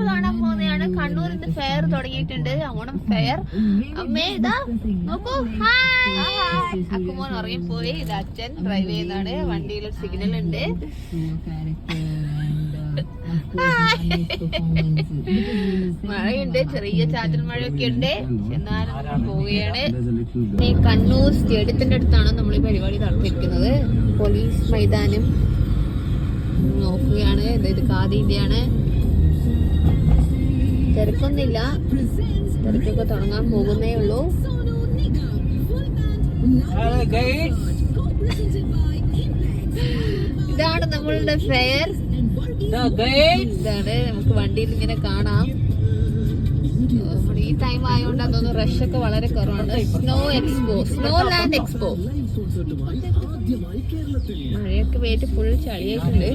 കാണാൻ പോകുന്നതാണ്. കണ്ണൂർ ഇന്ന് ഫെയർ തുടങ്ങിയിട്ടുണ്ട്, ഓണം ഫെയർ. അമ്മേ ഇതാ നോക്കൂ, ഹായ്. അക്കുമോൻ ഉറങ്ങിപ്പോയി. ഇത് അച്ഛൻ ഡ്രൈവ് ചെയ്യുന്നതാണ്. വണ്ടിയിൽ സിഗ്നൽ ഉണ്ട്. മഴയുണ്ട്, ചെറിയ ചാറ്റൽ മഴയൊക്കെ ഉണ്ട്. എന്നാലും പോവുകയാണ്. ഈ കണ്ണൂർ സ്റ്റേഡിയത്തിന്റെ അടുത്താണ് നമ്മൾ ഈ പരിപാടി നടത്തിയിരിക്കുന്നത്. പോലീസ് മൈതാനം നോക്കുകയാണ്. ഇത് ഖാദിന്റെയാണ്. തിരക്കൊന്നുമില്ല, തിരക്കൊക്കെ തുടങ്ങാൻ പോകുന്നേ ഉള്ളൂ. ഇതാണ് നമ്മളുടെ ഫെയർ. ഇതാണ് നമുക്ക് വണ്ടിയിൽ ഇങ്ങനെ കാണാം. ഈ ടൈം ആയതുകൊണ്ട് അതൊന്ന് റഷ് ഒക്കെ വളരെ കുറവാണ്. Snow expo, snow land expo. മഴയൊക്കെ പോയിട്ട് ഫുൾ ചളിയായിട്ടുണ്ട്.